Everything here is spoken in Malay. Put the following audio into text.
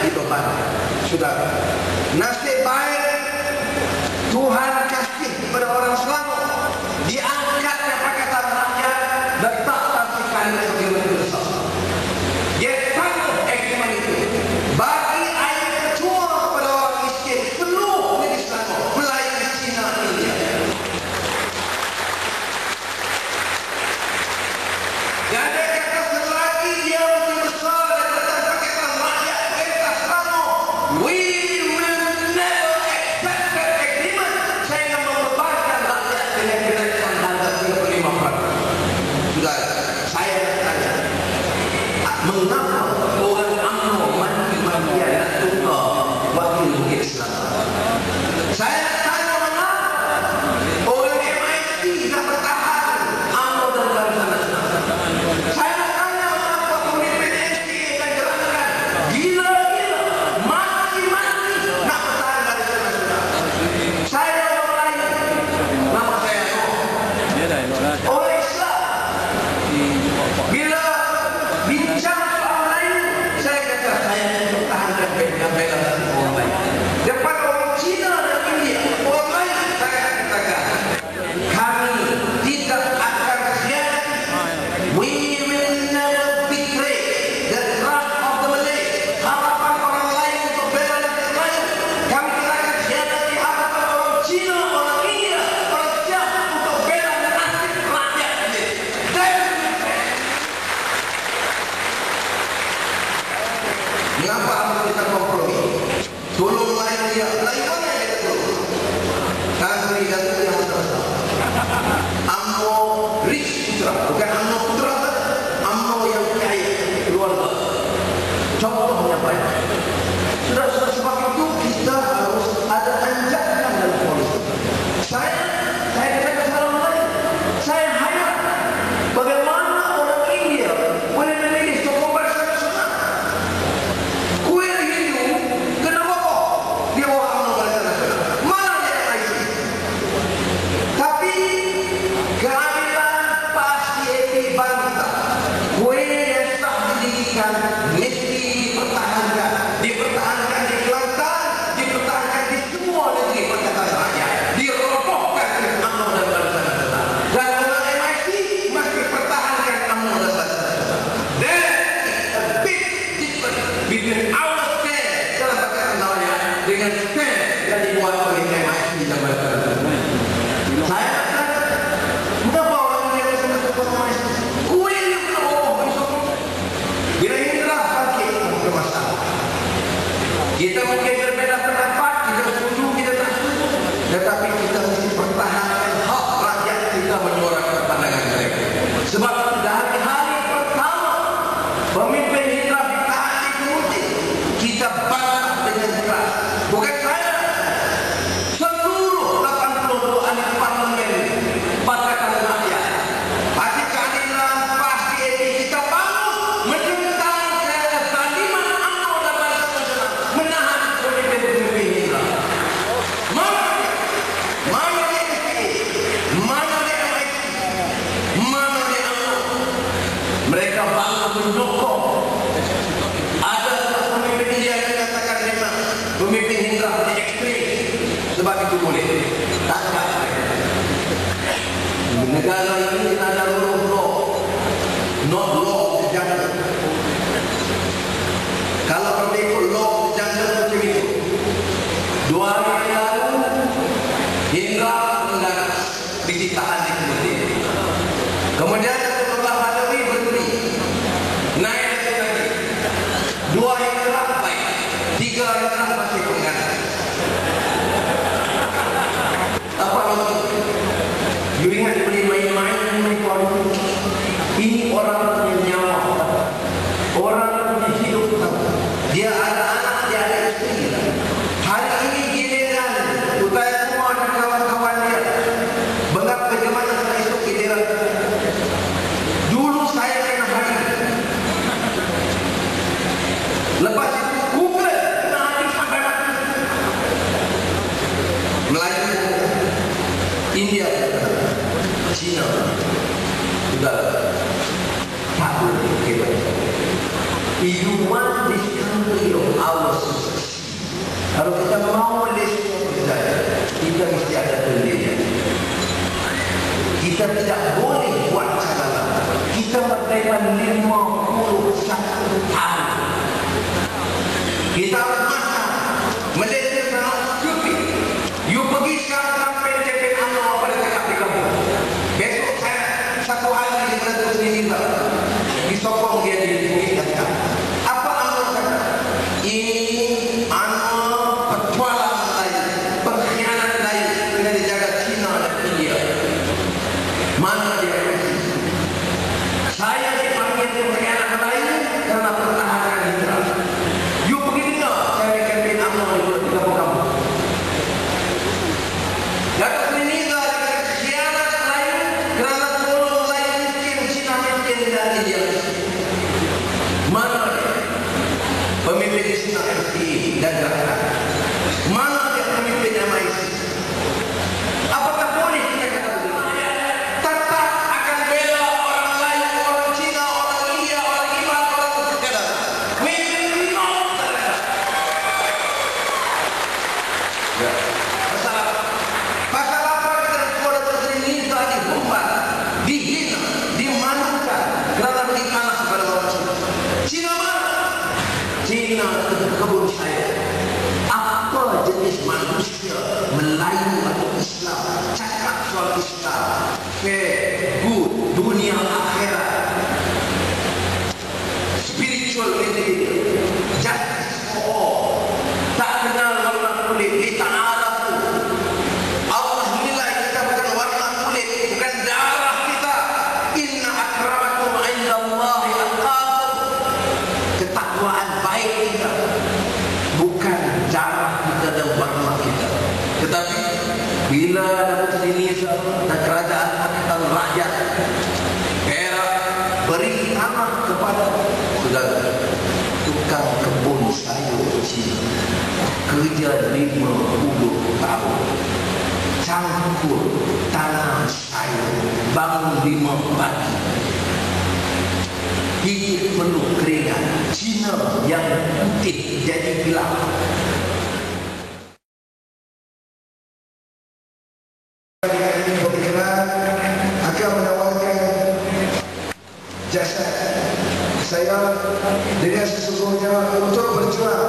di beban. Sudah nasib baik Tuhan kasih kepada orang Selangor, diangkatnya Pakatan Rakyat, letakkan sekali sebagai menteri besar. Dia tangguh ekstreman itu, bagi air tercua kepada orang miskin seluruh negeri Selangor, Melayu, Cina, India. Dan dia kata selagi dia menteri besar dan letakkan Pakatan Rakyat perintah Selangor, we will never accept that agreement. Saya akan membebankan rakyat dengan kenaikan harga 35%. Sudah, saya tanya, mengapa orang UMNO mati-matian nak tukar wakil Bukit Selatan? Saya tanya mengapa orang MIT dah bertahan UMNO dan Barisan Nasional. Saya tanya mengapa pemimpin SDA dan gerakan gila-gila mati-mati nak bertahan Barisan Nasional. Saya orang lain, nama saya orang Islam. Bila bincang soal lain, saya kata saya mempertahankan bela-bela orang lain. Depan orang Cina dan India, orang lain saya katakan kami tidak akan khianati. We will never betray the trust of the Malay. Harapan orang lain untuk bela rakyat lain, kami tidak akan khianati harapan orang Cina, orang India, orang siapa untuk bela nasib rakyat Malay. Mengapa kita kompromi? Tolong lain dia, lain mana yang kita tolong? Kami dan yang besar. UMNO rich putra, bukan UMNO putra, UMNO yang kaya keluarga. Contohnya banyak. Sudah sebab itu kita harus ada anjakan dalam politik. Saya katakan salam lain. Saya hayat bagaimana orang India boleh memilih tokoh Barisan Nasional. Kuil Hindu kena rokok, dia bawa UMNO Barisan Nasional. Mana dia MIC? Tapi keadilan pasti bantah. Kuil yang sah didirikan mesti dipertahankan di Kelantan, dipertahankan di semua negeri Pakatan Rakyat, dirobohkan oleh UMNO dan Barisan Nasional. Dan orang MIC mesti pertahankan UMNO dan Barisan Nasional. There is a big difference between our stand dalam Pakatan Rakyat dengan stand yang dibuat oleh MIC dan Barisan Nasional. Saya kata, mengapa orang yang sangat kuat MIC? Kuil yang kena roboh besok. Bila Indra bangkit, bermasalah. Kita mungkin berbeza pendapat, kita setuju, kita tak setuju, tetapi kita mesti pertahankan hak rakyat kita menyuarakan pandangan mereka. Sebab dari hari pertama pemimpin Indra ditahan di Kemudian, kita bantah dengan keras. Bukan saya, seluruh 82 ahli parlemen Pakatan Rakyat, parti keadilan, parti etik, kita bangun menentang kezaliman UMNO dan Barisan Nasional menahan pemimpin-pemimpin Indra. Mana dia? Mana dia SDA? Mana dia MIC? Mana dia UMNO? Mereka bangun menyokong. Ada pemimpin India yang katakan memang pemimpin Indra di ekstremis. Sebab itu boleh tangkap mereka. Negara ini ada rule of law, not law of the jungle. Kalau berikut law of the jungle macam itu, 2 hari lalu Indra mendarat ditahan di Kemudian. Kemudian Abdullah Hadawi berdiri, naik lagi. 2 Indra baik, 3 Indra masih pengganas. Apa maksud? You ingat boleh main-main dengan politik. Ini orang punya nyawa, orang punya hidup. Dia ada anak, dia ada isteri. Hari ini giliran Utaya Kumar dan kawan-kawan dia. Mengapa bagaimana setelah esok giliran? Dulu saya kena hari. Lepas itu Google kena hari sampai mati. Melayu, India, Cina, sudah tak boleh. If you want this country of ours Kalau kita mau Malaysia berjaya, kita mesti ada pendirian. Kita tidak boleh buat salah. Kita merdeka 51 tahun. Kita harus masak. Malaysia sangat stupid. You pergi sekarang sampai CPN UMNO pada dekat di kampung. Besok saya satu hari di Negeri Sendiri disokong dia di Jakarta. Apa UMNO kata? Ini UMNO petualang lain, pengkhianat lain, kena dijaga China dan India. Mana dia? Saya dipanggil pengkhianat lain karena pertahanan Israel. You pergi dengar saya kempen UMNO di kampung-kampung. Datuk Seri Niza khianat lain kerana tolong lain miskin, Cina miskin dan India miskin. Mana dia? Pemimpin Cina MCI dan Jakarta. Mana dia pemimpin MIC? Apakah boleh kita kata tetap akan bela orang lain, orang Cina, orang India, orang Iran, orang Kedah? Ya. Pasal apa kita kepada Seri Niza dihumbat, dihina, dimalukan kerana beri panas kepada orang Cina. Cina mana? Cina itu kebun saya. Apa jenis manusia Melayu atau Islam cakap soal Islam, fair, good, dunia akhirat, spiritual material, justice for all, tak kenal warna kulit, li ta'arafu. Allah nilai kita bukan warna kulit, bukan darah kita. Inna akramakum indallahi atqakum. Ketakwaan baik kita bukan darah kita dan warna kita. Tetapi bila Datuk Seri Niza dan kerajaan Pakatan Rakyat Perak beri tanah kepada saudara tukang kebun sayur Cina, kerja 50 tahun, campur tanah sayur, bangun 5 pagi, hidup penuh keringat. Cina yang putih jadi gelap. Akan menawarkan jasa saya dengan sesungguhnya untuk berjuang